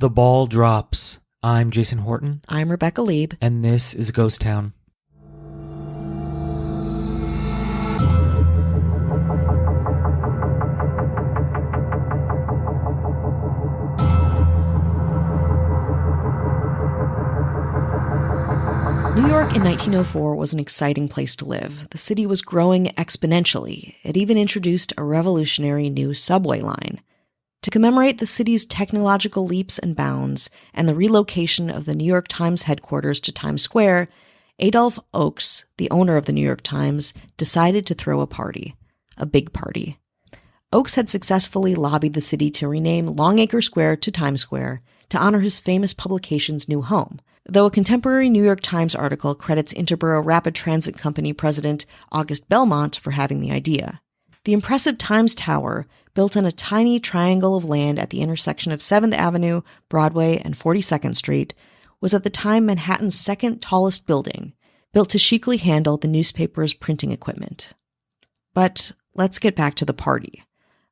The Ball Drops. I'm Jason Horton. I'm Rebecca Lieb. And this is Ghost Town. New York in 1904 was an exciting place to live. The city was growing exponentially. It even introduced a revolutionary new subway line. To commemorate the city's technological leaps and bounds and the relocation of the New York Times headquarters to Times Square, Adolph Oakes, the owner of the New York Times, decided to throw a party. A big party. Oakes had successfully lobbied the city to rename Longacre Square to Times Square to honor his famous publication's new home, though a contemporary New York Times article credits Interborough Rapid Transit Company president August Belmont for having the idea. The impressive Times Tower, built on a tiny triangle of land at the intersection of 7th Avenue, Broadway, and 42nd Street, was at the time Manhattan's second tallest building, built to chicly handle the newspaper's printing equipment. But let's get back to the party.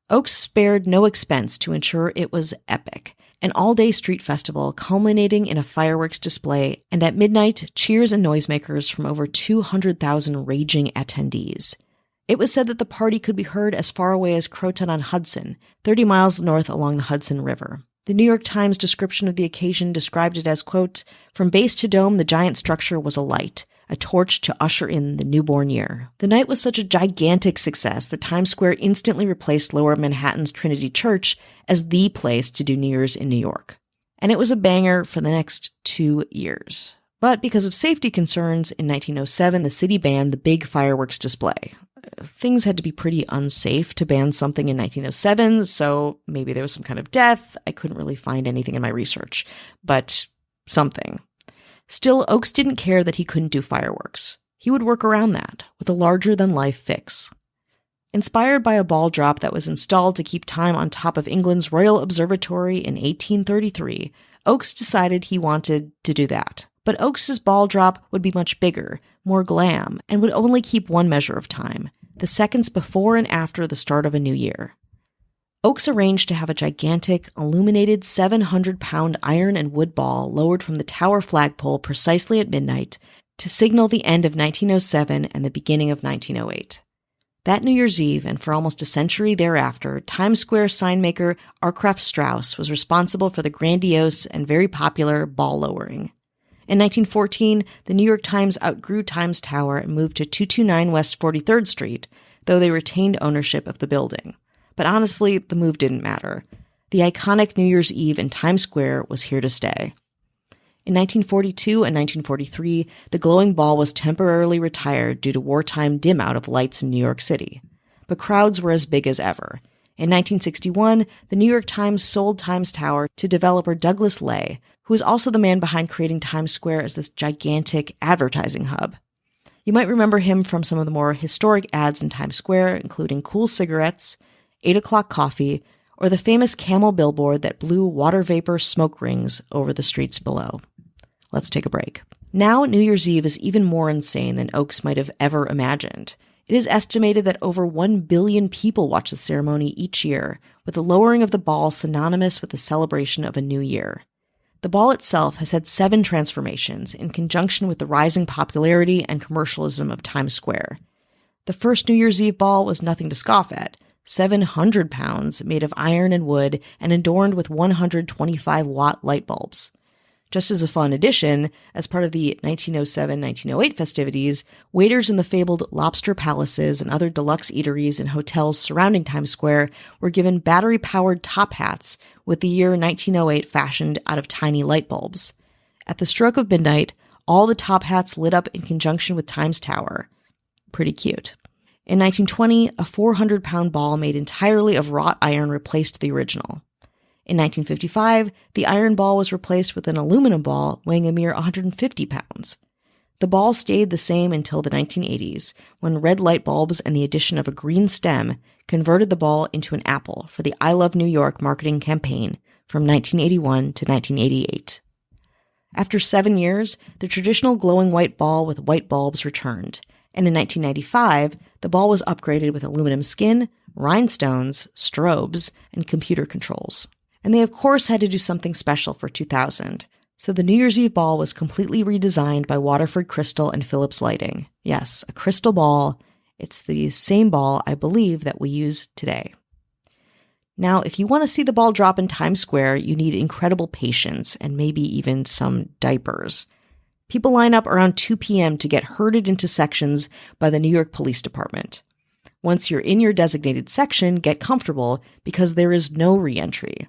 Oakes spared no expense to ensure it was epic, an all-day street festival culminating in a fireworks display and at midnight, cheers and noisemakers from over 200,000 raging attendees. It was said that the party could be heard as far away as Croton-on-Hudson, 30 miles north along the Hudson River. The New York Times description of the occasion described it as, quote, "From base to dome, the giant structure was alight, a torch to usher in the newborn year." The night was such a gigantic success that Times Square instantly replaced Lower Manhattan's Trinity Church as the place to do New Year's in New York. And it was a banger for the next 2 years. But because of safety concerns, in 1907, the city banned the big fireworks display. Things had to be pretty unsafe to ban something in 1907, so maybe there was some kind of death. I couldn't really find anything in my research, but something. Still, Oakes didn't care that he couldn't do fireworks. He would work around that with a larger-than-life fix. Inspired by a ball drop that was installed to keep time on top of England's Royal Observatory in 1833, Oakes decided he wanted to do that. But Oakes's ball drop would be much bigger, more glam, and would only keep one measure of time, the seconds before and after the start of a new year. Oakes arranged to have a gigantic, illuminated 700-pound iron and wood ball lowered from the tower flagpole precisely at midnight to signal the end of 1907 and the beginning of 1908. That New Year's Eve, and for almost a century thereafter, Times Square sign-maker Arcraft Strauss was responsible for the grandiose and very popular ball lowering. In 1914, the New York Times outgrew Times Tower and moved to 229 West 43rd Street, though they retained ownership of the building. But honestly, the move didn't matter. The iconic New Year's Eve in Times Square was here to stay. In 1942 and 1943, the glowing ball was temporarily retired due to wartime dim-out of lights in New York City. But crowds were as big as ever. In 1961, the New York Times sold Times Tower to developer Douglas Lay, who was also the man behind creating Times Square as this gigantic advertising hub. You might remember him from some of the more historic ads in Times Square, including Cool Cigarettes, 8 o'clock coffee, or the famous camel billboard that blew water vapor smoke rings over the streets below. Let's take a break. Now, New Year's Eve is even more insane than Oakes might have ever imagined. It is estimated that over 1 billion people watch the ceremony each year, with the lowering of the ball synonymous with the celebration of a new year. The ball itself has had 7 transformations in conjunction with the rising popularity and commercialism of Times Square. The first New Year's Eve ball was nothing to scoff at, 700 pounds made of iron and wood and adorned with 125-watt light bulbs. Just as a fun addition, as part of the 1907-1908 festivities, waiters in the fabled lobster palaces and other deluxe eateries and hotels surrounding Times Square were given battery-powered top hats with the year 1908 fashioned out of tiny light bulbs. At the stroke of midnight, all the top hats lit up in conjunction with Times Tower. Pretty cute. In 1920, a 400-pound ball made entirely of wrought iron replaced the original. In 1955, the iron ball was replaced with an aluminum ball weighing a mere 150 pounds. The ball stayed the same until the 1980s, when red light bulbs and the addition of a green stem converted the ball into an apple for the I Love New York marketing campaign from 1981 to 1988. After 7 years, the traditional glowing white ball with white bulbs returned, and in 1995, the ball was upgraded with aluminum skin, rhinestones, strobes, and computer controls. And they of course had to do something special for 2000. So the New Year's Eve ball was completely redesigned by Waterford Crystal and Philips Lighting. Yes, a crystal ball. It's the same ball, I believe, that we use today. Now, if you want to see the ball drop in Times Square, you need incredible patience and maybe even some diapers. People line up around 2 p.m. to get herded into sections by the New York Police Department. Once you're in your designated section, get comfortable because there is no re-entry.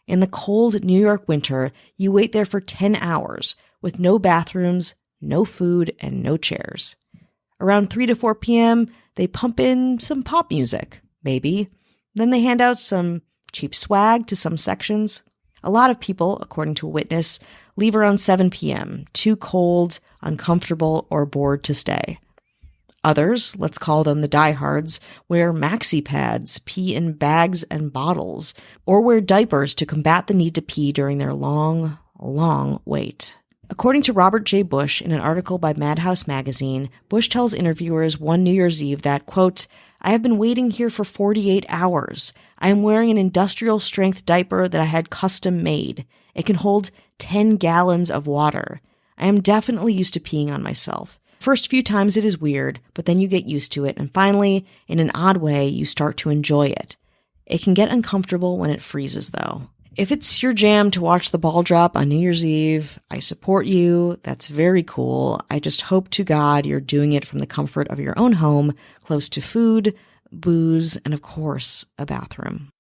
In the cold New York winter, you wait there for 10 hours with no bathrooms, no food, and no chairs. Around 3 to 4 p.m., they pump in some pop music, maybe. Then they hand out some cheap swag to some sections. A lot of people, according to a witness, leave around 7 p.m., too cold, uncomfortable, or bored to stay. Others, let's call them the diehards, wear maxi pads, pee in bags and bottles, or wear diapers to combat the need to pee during their long, long wait. According to Robert J. Bush in an article by Madhouse magazine, Bush tells interviewers one New Year's Eve that, quote, "I have been waiting here for 48 hours. I am wearing an industrial-strength diaper that I had custom made. It can hold 10 gallons of water. I am definitely used to peeing on myself. First few times it is weird, but then you get used to it, and finally, in an odd way, you start to enjoy it. It can get uncomfortable when it freezes, though. If it's your jam to watch the ball drop on New Year's Eve, I support you. That's very cool. I just hope to God you're doing it from the comfort of your own home, close to food, booze, and of course, a bathroom."